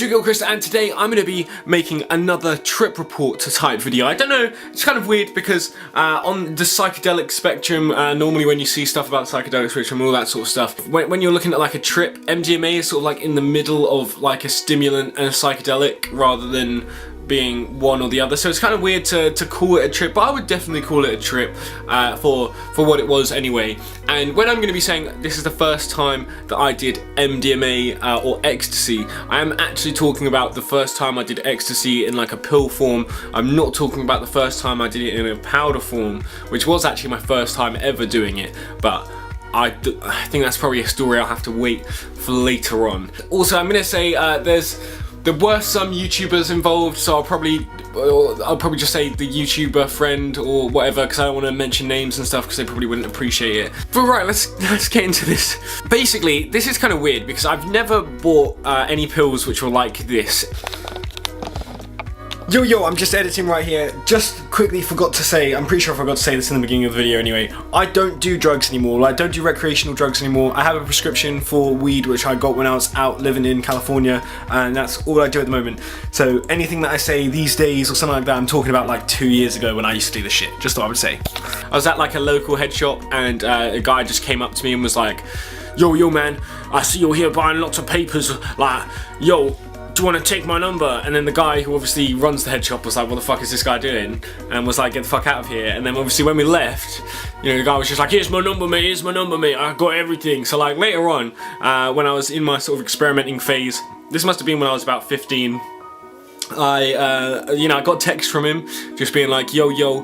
Chris, and today I'm going to be making another trip report type video. I don't know, it's kind of weird because on the psychedelic spectrum, normally when you see stuff about psychedelic spectrum and all that sort of stuff, when you're looking at like a trip, MDMA is sort of like in the middle of like a stimulant and a psychedelic rather than being one or the other, so it's kind of weird to call it a trip, but I would definitely call it a trip for what it was anyway. And when I'm going to be saying this is the first time that I did MDMA or ecstasy, I am actually talking about the first time I did ecstasy in like a pill form. I'm not talking about the first time I did it in a powder form, which was actually my first time ever doing it, but I think that's probably a story I'll have to wait for later on. Also, I'm going to say there were some YouTubers involved, so I'll probably just say the YouTuber friend or whatever, because I don't want to mention names and stuff because they probably wouldn't appreciate it. But right, let's get into this. Basically, this is kind of weird because I've never bought any pills which were like this. Yo, I'm just editing right here. Just quickly forgot to say, I'm pretty sure I forgot to say this in the beginning of the video anyway, I don't do drugs anymore. I don't do recreational drugs anymore. I have a prescription for weed which I got when I was out living in California, and that's all I do at the moment. So anything that I say these days or something like that, I'm talking about like 2 years ago when I used to do this shit. Just what I would say. I was at like a local head shop and a guy just came up to me and was like, yo man, I see you're here buying lots of papers, like, yo, do you want to take my number? And then the guy who obviously runs the head shop was like, what the fuck is this guy doing? And was like, get the fuck out of here. And then obviously when we left, you know, the guy was just like, here's my number mate, I got everything. So like later on, when I was in my sort of experimenting phase, this must have been when I was about 15, I got a text from him just being like, yo,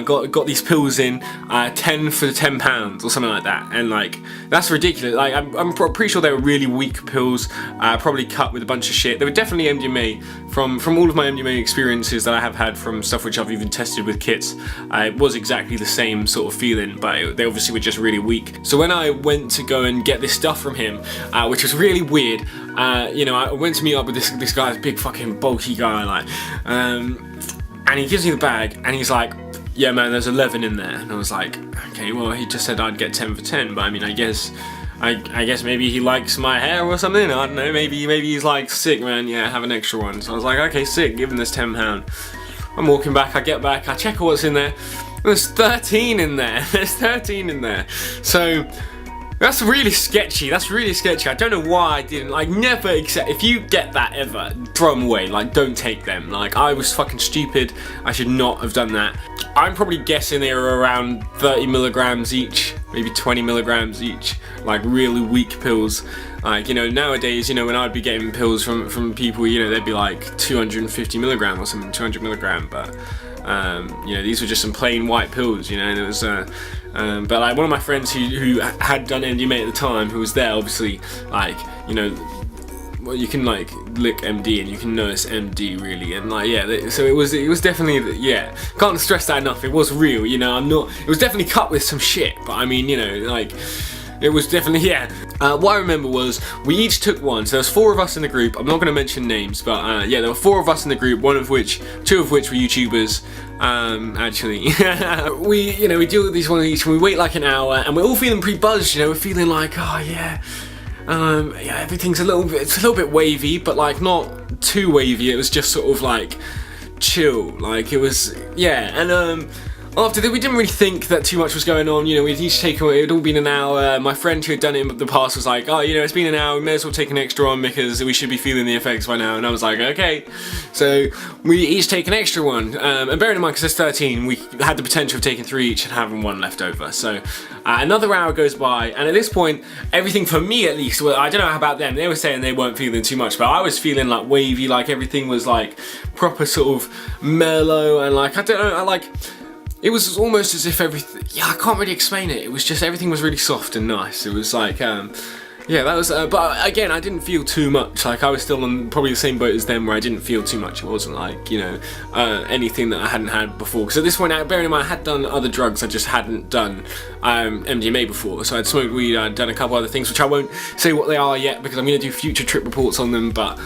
got these pills in, 10 for £10 or something like that, and like that's ridiculous. Like I'm pretty sure they were really weak pills, probably cut with a bunch of shit. They were definitely MDMA from all of my MDMA experiences that I have had from stuff which I've even tested with kits. It was exactly the same sort of feeling, but they obviously were just really weak. So when I went to go and get this stuff from him, which was really weird, you know, I went to meet up with this guy, this big fucking bulky guy, like, and he gives me the bag and he's like, yeah man, there's 11 in there. And I was like, okay, well he just said I'd get 10 for 10, but I mean, I guess maybe he likes my hair or something, I don't know, maybe he's like, sick man, yeah, have an extra one. So I was like, okay, sick, give him this £10. I'm walking back, I get back, I check what's in there, there's 13 in there, there's 13 in there. So that's really sketchy, I don't know why I didn't, like, never accept, if you get that ever, throw them away, like, don't take them. Like, I was fucking stupid, I should not have done that. I'm probably guessing they were around 30 milligrams each, maybe 20 milligrams each, like really weak pills. Like, you know, nowadays, you know, when I'd be getting pills from people, you know, they'd be like 250 milligram or something, 200 milligram, but you know, these were just some plain white pills, you know, and it was but like one of my friends who had done MDMA at the time, who was there, obviously, like, you know, well, you can like lick MD and you can notice MD really, and like, yeah, so it was definitely, yeah, can't stress that enough, it was real, you know, it was definitely cut with some shit, but I mean, you know, like, it was definitely, yeah. What I remember was we each took one, so there was 4 of us in the group. I'm not going to mention names, but yeah, there were 4 of us in the group, 2 of which were YouTubers, actually. we do these one each, and we wait like an hour, and we're all feeling pretty buzzed, you know, we're feeling like, oh yeah, yeah, everything's a little bit wavy, but like not too wavy, it was just sort of like chill, like it was, yeah, and after that, we didn't really think that too much was going on, you know, we'd each taken, it had all been an hour. My friend who had done it in the past was like, oh, you know, it's been an hour, we may as well take an extra one because we should be feeling the effects by now, and I was like, okay. So we each take an extra one, and bearing in mind, because there's 13, we had the potential of taking 3 each and having 1 left over. So another hour goes by, and at this point, everything for me at least, well, I don't know about them, they were saying they weren't feeling too much, but I was feeling like wavy, like everything was like proper sort of mellow, and like, I don't know, it was almost as if everything, yeah, I can't really explain it. It was just, everything was really soft and nice. It was like, yeah, that was, but again, I didn't feel too much. Like, I was still on probably the same boat as them where I didn't feel too much. It wasn't like, you know, anything that I hadn't had before. Because at this point, bearing in mind, I had done other drugs, I just hadn't done MDMA before. So I'd smoked weed, I'd done a couple other things, which I won't say what they are yet because I'm going to do future trip reports on them. But,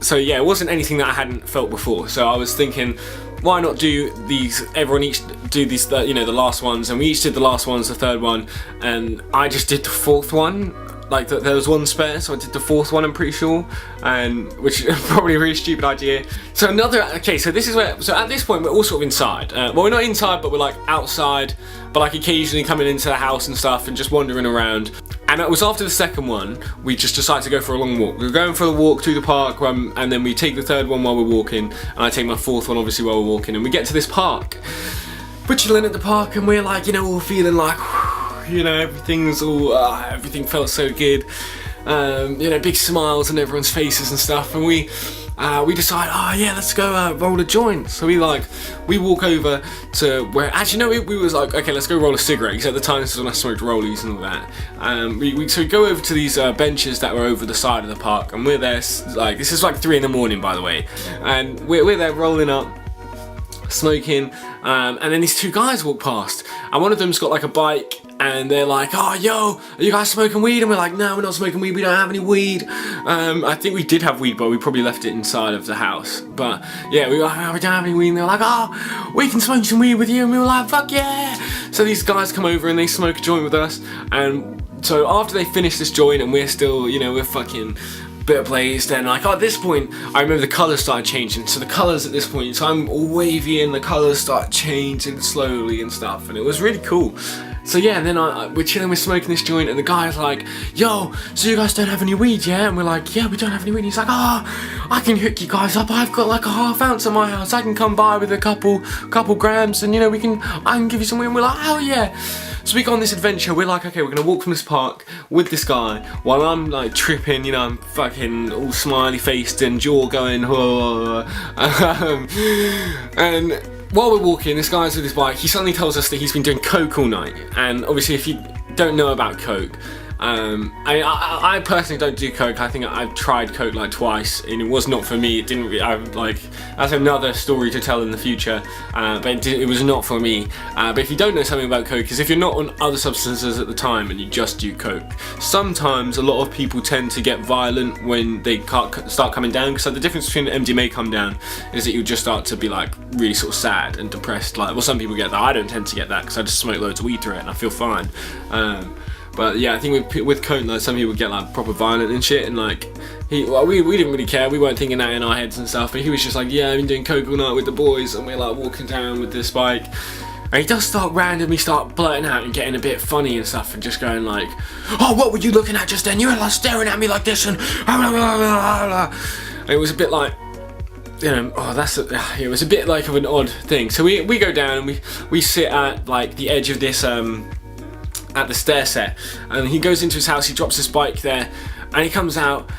so yeah, it wasn't anything that I hadn't felt before. So I was thinking, why not do these, everyone each do these, you know, the last ones, and we each did the last ones, the 3rd one, and I just did the 4th one, like there was one spare, so I did the fourth one, I'm pretty sure, and which is probably a really stupid idea. So so this is where, so at this point we're all sort of inside. Well, we're not inside, but we're like outside, but like occasionally coming into the house and stuff and just wandering around. And it was after the second one, we just decided to go for a long walk. We were going for a walk through the park, and then we take the third one while we're walking, and I take my fourth one obviously while we're walking, and we get to this park. We're chilling at the park, and we're like, you know, all feeling like, you know, everything felt so good. You know, big smiles on everyone's faces and stuff, and we decide, oh yeah, let's go roll a joint. So we walk over to where, actually no, we was like, okay, let's go roll a cigarette, because at the time this is when I smoked rollies and all that. So we go over to these benches that were over the side of the park, and we're there, like, this is like 3 in the morning, by the way, and we're there rolling up, smoking, and then these 2 guys walk past, and one of them's got like a bike, and they're like, oh yo, are you guys smoking weed? And we're like, no, we're not smoking weed, we don't have any weed. I think we did have weed, but we probably left it inside of the house. But yeah, we were like, oh, we don't have any weed, and they were like, oh, we can smoke some weed with you, and we were like, fuck yeah. So these guys come over and they smoke a joint with us, and so after they finish this joint and we're still, you know, we're fucking bit blazed, and like at this point I remember the colours started changing, so the colours at this point, so I'm all wavy and the colours start changing slowly and stuff, and it was really cool. So yeah, and then we're chilling, we're smoking this joint, and the guy's like, yo, so you guys don't have any weed, yeah? And we're like, yeah, we don't have any weed. And he's like, oh, I can hook you guys up, I've got like a ½ ounce at my house, I can come by with a couple grams, and you know, I can give you some weed. And we're like, oh yeah. So we go on this adventure, we're like, okay, we're gonna walk from this park with this guy, while I'm like tripping, you know, I'm fucking all smiley faced and jaw going, and while we're walking, this guy's with his bike, he suddenly tells us that he's been doing coke all night. And obviously if you don't know about coke, I personally don't do coke. I think I've tried coke like twice, and it was not for me. It didn't really, that's another story to tell in the future, but it was not for me. But if you don't know something about coke, is if you're not on other substances at the time and you just do coke, sometimes a lot of people tend to get violent when they start coming down, because like, the difference between MDMA come down is that you just start to be like really sort of sad and depressed. Like, well, some people get that. I don't tend to get that because I just smoke loads of weed through it and I feel fine. But yeah, I think with coke, like, some people get like proper violent and shit, and like we didn't really care. We weren't thinking that in our heads and stuff. But he was just like, yeah, I've been doing coke all night with the boys, and we're like walking down with this bike, and he does randomly start blurting out and getting a bit funny and stuff, and just going like, oh, what were you looking at just then? You were like staring at me like this, and blah, blah, blah, blah, blah. And it was a bit like, you know, it was a bit like of an odd thing. So we go down and we sit at like the edge of this at the stair set, and he goes into his house, he drops his bike there, and he comes out,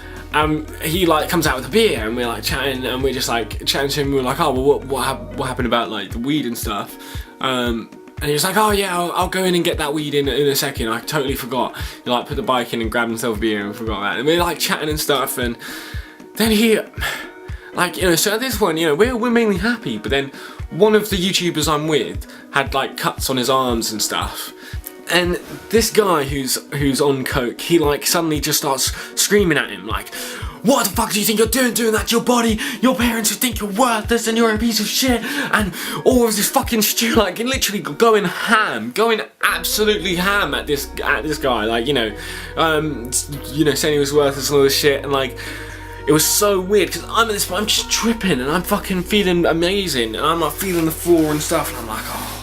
he like comes out with a beer, and we're like chatting, and we're just like chatting to him. We're like, oh, well, what happened about like the weed and stuff, and he was like, oh yeah, I'll go in and get that weed in a second, I totally forgot. He like put the bike in and grabbed himself a beer and forgot that, and we're like chatting and stuff, and then he, like, you know, so at this point, you know, we're mainly happy, but then one of the YouTubers I'm with had like cuts on his arms and stuff. And this guy who's on coke, he like suddenly just starts screaming at him like, what the fuck do you think you're doing that to your body? Your parents who think you're worthless and you're a piece of shit, and all of this fucking stew, like literally going absolutely ham at this guy, like, you know, saying he was worthless and all this shit, and like, it was so weird because I'm at this point, I'm just tripping and I'm fucking feeling amazing, and I'm like feeling the floor and stuff, and I'm like, oh.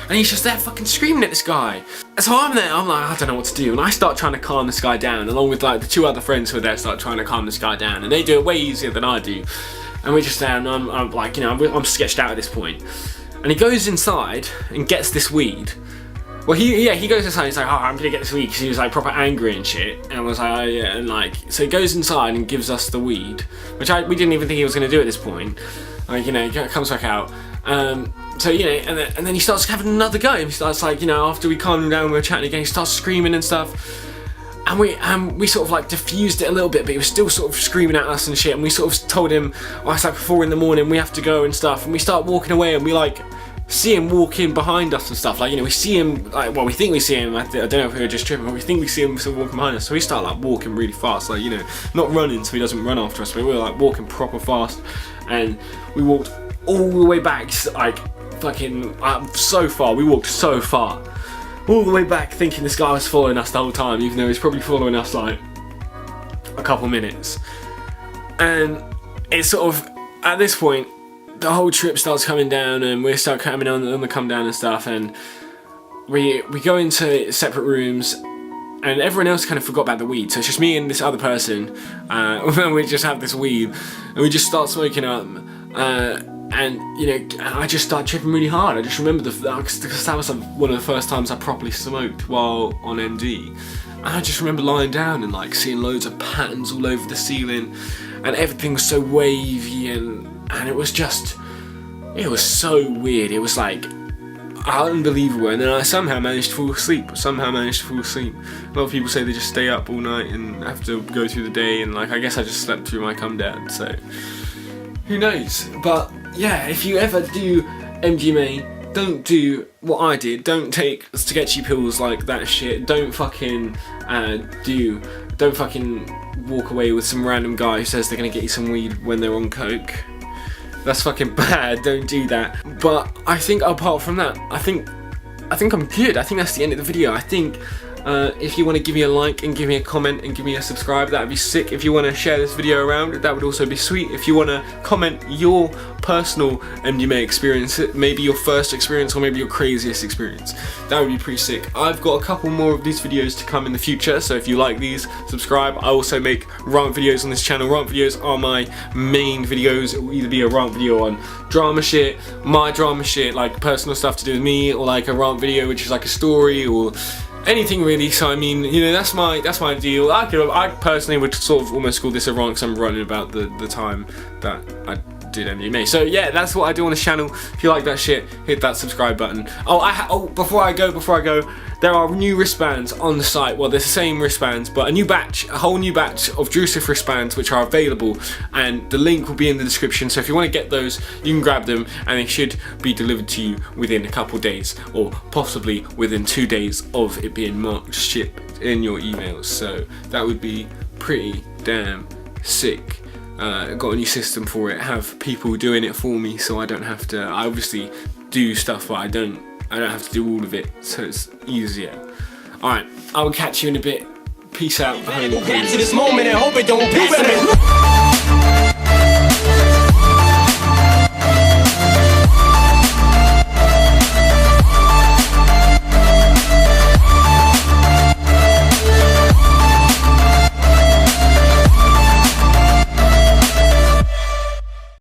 And he's just there fucking screaming at this guy. So I'm there, I'm like, I don't know what to do. And I start trying to calm this guy down, along with like the 2 other friends who are there start trying to calm this guy down. And they do it way easier than I do. And we're just there, and I'm like, you know, I'm sketched out at this point. And he goes inside and gets this weed. Well, he goes inside and he's like, oh, I'm gonna get this weed, because he was like proper angry and shit. And I was like, oh yeah, and like, so he goes inside and gives us the weed, which we didn't even think he was gonna do at this point. Like, you know, he comes back out. So, you know, and then he starts having another go. He starts like, you know, after we calm him down, we were chatting again, he starts screaming and stuff. And we sort of like diffused it a little bit, but he was still sort of screaming at us and shit. And we sort of told him, oh, it's like 4 in the morning, we have to go and stuff. And we start walking away, and we like see him walking behind us and stuff. Like, you know, we see him, like, well, we think we see him. I don't know if we were just tripping, but we think we see him sort of walking behind us. So we start like walking really fast, like, you know, not running so he doesn't run after us, but we were like walking proper fast. And we walked all the way back, like fucking so far. We walked so far, all the way back thinking this guy was following us the whole time, even though he's probably following us like a couple minutes. And it's sort of, at this point, the whole trip starts coming down and we start coming on the come down and stuff, and we go into separate rooms, and everyone else kind of forgot about the weed, so it's just me and this other person, and we just have this weed, and we just start smoking up, and you know, I just start tripping really hard. I just remember because that was one of the first times I properly smoked while on MD, and I just remember lying down and like seeing loads of patterns all over the ceiling, and everything was so wavy, and it was so weird. It was like unbelievable, and then I somehow managed to fall asleep. A lot of people say they just stay up all night and have to go through the day, and like I guess I just slept through my come down, so who knows. But yeah, if you ever do MDMA, don't do what I did. Don't take sketchy pills like that shit. Don't fucking walk away with some random guy who says they're gonna get you some weed when they're on coke. That's fucking bad, don't do that. But I think apart from that, I think I'm good. I think that's the end of the video. I think if you want to give me a like and give me a comment and give me a subscribe, that'd be sick. If you want to share this video around, that would also be sweet. If you want to comment your personal MDMA experience, maybe your first experience or maybe your craziest experience, that would be pretty sick. I've got a couple more of these videos to come in the future, so if you like these, subscribe. I also make rant videos on this channel. Rant videos are my main videos. It will either be a rant video on drama shit, my drama shit, like personal stuff to do with me, or like a rant video which is like a story, or anything really. So I mean, you know, that's my deal. I personally would sort of almost call this a rant because I'm running about the time that I did MDMA. So yeah, that's what I do on this channel. If you like that shit, hit that subscribe button. Before I go, there are new wristbands on the site. Well, they're the same wristbands, but a whole new batch of Drusif wristbands which are available, and the link will be in the description. So if you want to get those, you can grab them, and they should be delivered to you within a couple days, or possibly within 2 days of it being marked shipped in your emails. So that would be pretty damn sick. Got a new system for it. Have people doing it for me, so I don't have to. I obviously do stuff, but I don't have to do all of it, so it's easier. Alright, I will catch you in a bit. Peace out. To this moment and hope it don't pass.